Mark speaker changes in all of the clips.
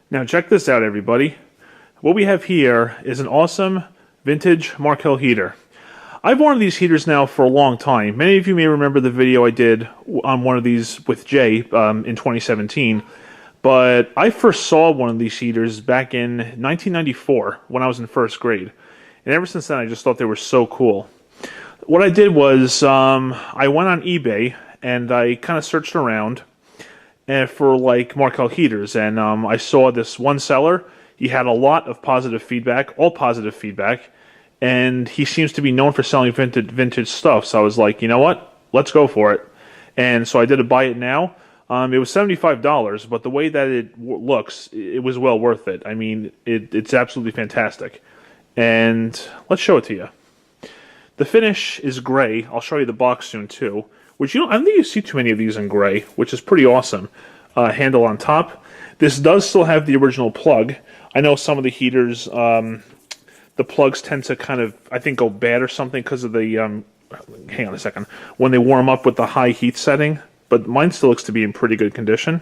Speaker 1: Now check this out, everybody. What we have here is an awesome vintage Markel heater. I've worn these heaters now for a long time. Many of you may remember the video I did on one of these with Jay in 2017. But I first saw one of these heaters back in 1994 when I was in first grade. And ever since then, I just thought they were so cool. What I did was I went on eBay and I kind of searched around for like Markel heaters. And I saw this one seller. He had a lot of positive feedback, all positive feedback. And he seems to be known for selling vintage stuff. So I was like, you know what? Let's go for it. And so I did a buy it now. It was $75, but the way that it looks, it was well worth it. I mean, it's absolutely fantastic. And let's show it to you. The finish is gray. I'll show you the box soon too. Which I don't think you see too many of these in gray, which is pretty awesome. Handle on top. This does still have the original plug. I know some of the heaters, the plugs tend to kind of, I think, go bad or something because of the, hang on a second, when they warm up with the high heat setting. But mine still looks to be in pretty good condition.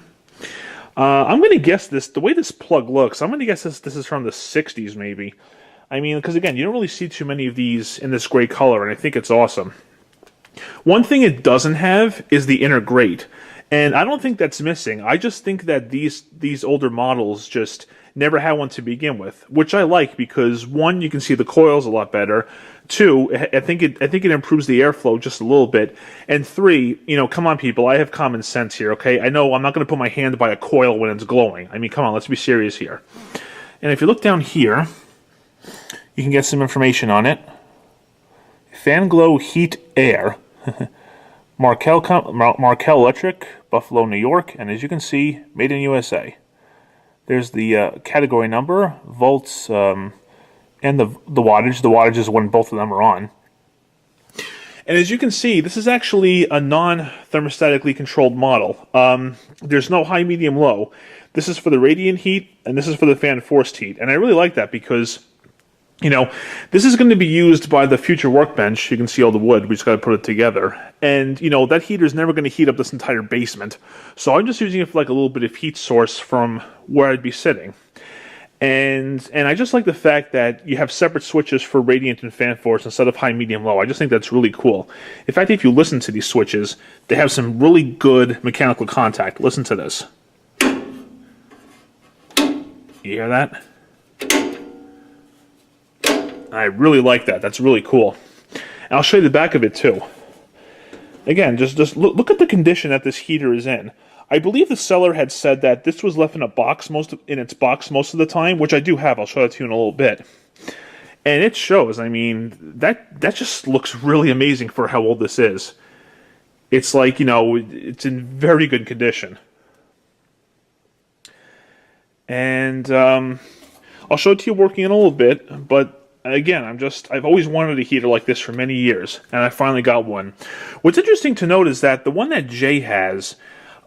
Speaker 1: I'm going to guess this, the way this plug looks, I'm going to guess this is from the 60s maybe. I mean, because again, you don't really see too many of these in this gray color, and I think it's awesome. One thing it doesn't have is the inner grate. And I don't think that's missing. I just think that these older models just never had one to begin with, which I like because one, you can see the coils a lot better. Two, I think it improves the airflow just a little bit. And three, come on, people, I have common sense here, okay? I know I'm not going to put my hand by a coil when it's glowing. I mean, come on, let's be serious here. And if you look down here, you can get some information on it. Fan-Glo Heetaire. Markel Electric, Buffalo, New York, and as you can see, made in USA. There's the category number, volts, and the wattage. The wattage is when both of them are on. And as you can see, this is actually a non-thermostatically controlled model. There's no high, medium, low. This is for the radiant heat, and this is for the fan forced heat. And I really like that because this is going to be used by the future workbench. You can see all the wood. We just got to put it together. And, that heater is never going to heat up this entire basement. So I'm just using it for like a little bit of heat source from where I'd be sitting. And I just like the fact that you have separate switches for radiant and fan force instead of high, medium, low. I just think that's really cool. In fact, if you listen to these switches, they have some really good mechanical contact. Listen to this. You hear that? I really like that. That's really cool. And I'll show you the back of it too. Again, just look at the condition that this heater is in. I believe the seller had said that this was left in a box in its box most of the time, which I do have. I'll show that to you in a little bit. And it shows. I mean, that just looks really amazing for how old this is. It's like, it's in very good condition. And I'll show it to you working in a little bit, but again, I've always wanted a heater like this for many years, and I finally got one. What's interesting to note is that the one that Jay has,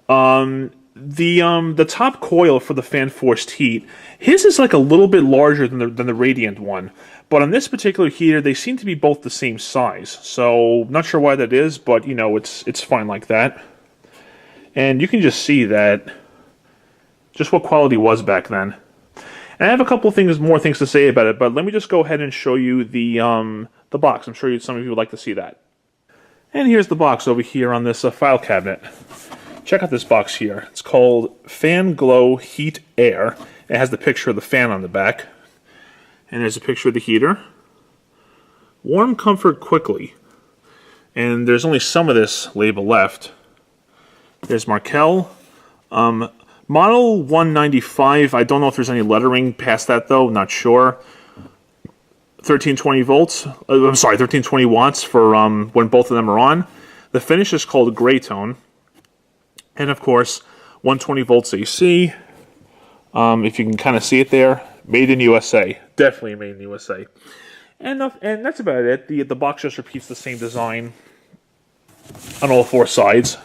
Speaker 1: the top coil for the fan forced heat, his is like a little bit larger than the radiant one. But on this particular heater, they seem to be both the same size. So not sure why that is, but it's fine like that. And you can just see that just what quality was back then. And I have a couple of more things to say about it, but let me just go ahead and show you the box. I'm sure some of you would like to see that. And here's the box over here on this file cabinet. Check out this box here. It's called Fan-Glo Heetaire. It has the picture of the fan on the back. And there's a picture of the heater. Warm comfort quickly. And there's only some of this label left. There's Markel. Model 195, I don't know if there's any lettering past that though, not sure. 1320 volts, 1320 watts for when both of them are on. The finish is called gray tone. And of course, 120 volts AC. If you can kind of see it there, made in USA. Definitely made in USA. And that's about it. The box just repeats the same design on all four sides.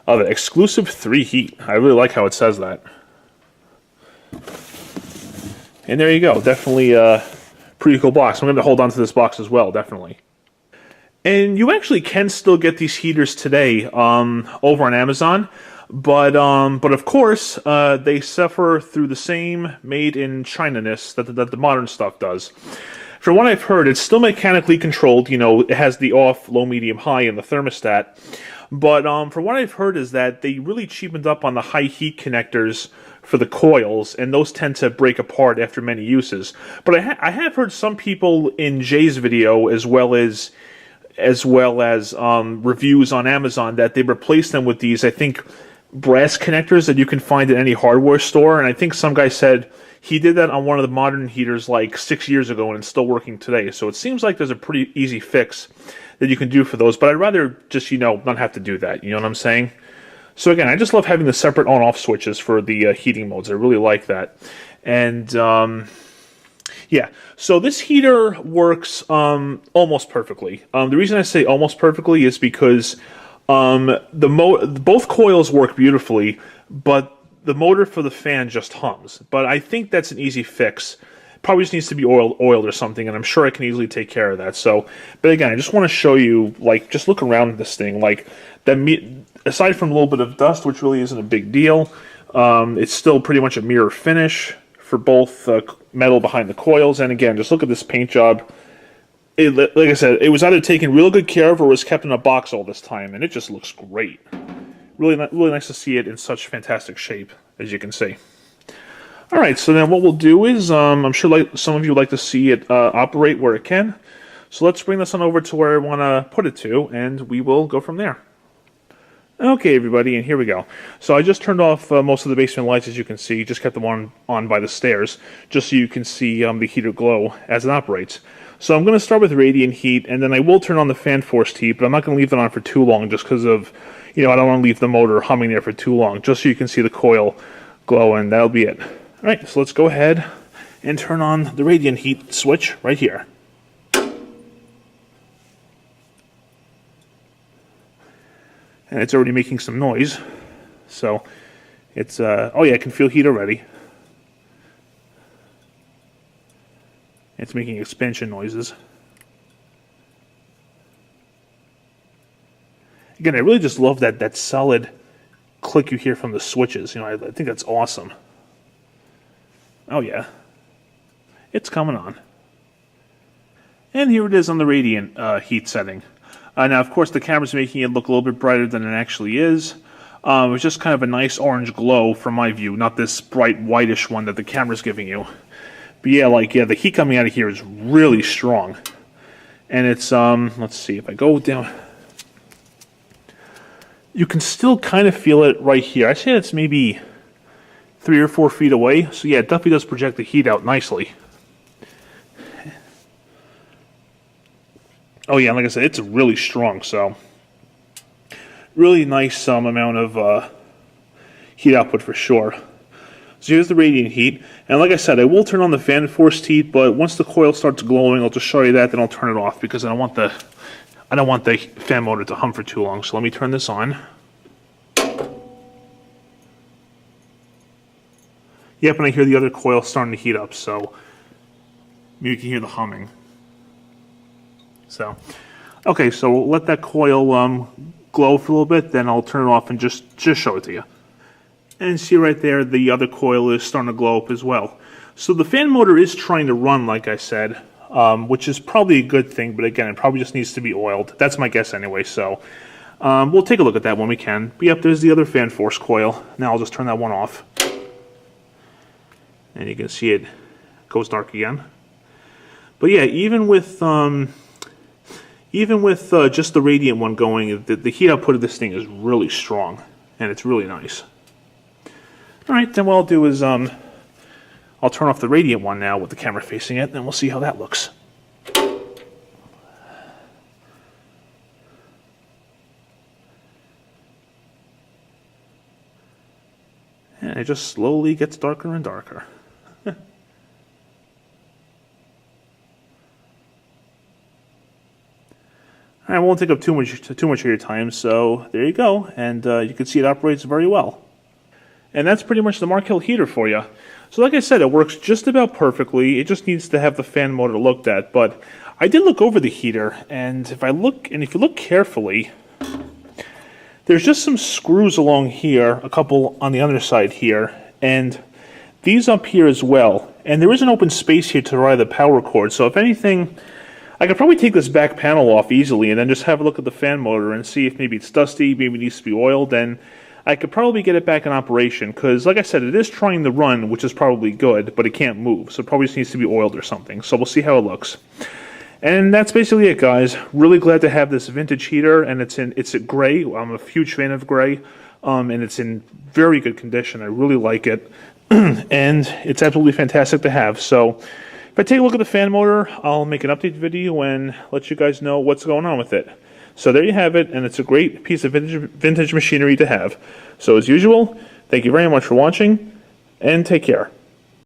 Speaker 1: The exclusive 3 heat. I really like how it says that. And there you go. Definitely a pretty cool box. I'm going to hold on to this box as well, definitely. And you actually can still get these heaters today over on Amazon. But of course, they suffer through the same made in China-ness that the modern stuff does. From what I've heard, it's still mechanically controlled. You know, it has the off, low, medium, high in the thermostat. But from what I've heard is that they really cheapened up on the high heat connectors for the coils, and those tend to break apart after many uses. But I have heard some people in Jay's video, as well as reviews on Amazon, that they replaced them with these, I think, brass connectors that you can find at any hardware store. And I think some guy said he did that on one of the modern heaters like 6 years ago, and it's still working today. So it seems like there's a pretty easy fix that you can do for those. But I'd rather just, not have to do that. You know what I'm saying? So again, I just love having the separate on-off switches for the heating modes. I really like that. And yeah, so this heater works almost perfectly. The reason I say almost perfectly is because both coils work beautifully, but the motor for the fan just hums. But I think that's an easy fix. Probably just needs to be oiled or something, and I'm sure I can easily take care of that. So, but again, I just want to show you, like, just look around this thing, like that. Aside from a little bit of dust, which really isn't a big deal, it's still pretty much a mirror finish for both metal behind the coils. And again, just look at this paint job. Like I said, it was either taken real good care of or was kept in a box all this time, and it just looks great. Really nice to see it in such fantastic shape, as you can see. All right, so then what we'll do is, I'm sure some of you like to see it operate where it can. So let's bring this on over to where I want to put it to, and we will go from there. Okay, everybody, and here we go. So I just turned off most of the basement lights, as you can see. Just kept them on by the stairs, just so you can see the heater glow as it operates. So I'm going to start with radiant heat, and then I will turn on the fan forced heat, but I'm not going to leave it on for too long, just because of, I don't want to leave the motor humming there for too long, just so you can see the coil glow, and that'll be it. All right, so let's go ahead and turn on the radiant heat switch right here. And it's already making some noise, so it's, oh yeah, I can feel heat already. It's making expansion noises. Again, I really just love that solid click you hear from the switches. I think that's awesome. Oh yeah, it's coming on. And here it is on the radiant heat setting. Now, of course, the camera's making it look a little bit brighter than it actually is. It was just kind of a nice orange glow from my view, not this bright whitish one that the camera's giving you. But yeah, the heat coming out of here is really strong. And it's, let's see, if I go down, you can still kind of feel it right here. I say it's maybe 3 or 4 feet away. So yeah, it definitely does project the heat out nicely. Oh yeah, like I said, it's really strong, so really nice amount of heat output for sure. So here's the radiant heat, and like I said, I will turn on the fan forced heat, but once the coil starts glowing, I'll just show you that, then I'll turn it off because I don't want the fan motor to hum for too long. So let me turn this on. Yep, and I hear the other coil starting to heat up, so you can hear the humming. So, okay, so we'll let that coil glow for a little bit, then I'll turn it off and just show it to you. And see right there, the other coil is starting to glow up as well. So the fan motor is trying to run, like I said, which is probably a good thing, but again, it probably just needs to be oiled. That's my guess anyway, so we'll take a look at that when we can. But yep, there's the other fan force coil. Now I'll just turn that one off. And you can see it goes dark again. But yeah, even with just the radiant one going, the heat output of this thing is really strong, and it's really nice. Alright, then what I'll do is I'll turn off the radiant one now with the camera facing it, and we'll see how that looks. And it just slowly gets darker and darker. I won't take up too much of your time, so there you go, and you can see it operates very well. And that's pretty much the Markel heater for you. So like I said, it works just about perfectly. It just needs to have the fan motor looked at, but I did look over the heater, and if you look carefully, There's just some screws along here, a couple on the other side here, and these up here as well. And there is an open space here to ride the power cord, so if anything, I could probably take this back panel off easily and then just have a look at the fan motor and see if maybe it's dusty, maybe it needs to be oiled, and I could probably get it back in operation, because like I said, it is trying to run, which is probably good, but it can't move, so it probably just needs to be oiled or something. So we'll see how it looks. And that's basically it, guys. Really glad to have this vintage heater, and it's a gray. I'm a huge fan of gray, and it's in very good condition. I really like it, and it's absolutely fantastic to have. So if I take a look at the fan motor, I'll make an update video and let you guys know what's going on with it. So there you have it, and it's a great piece of vintage machinery to have. So as usual, thank you very much for watching, and take care.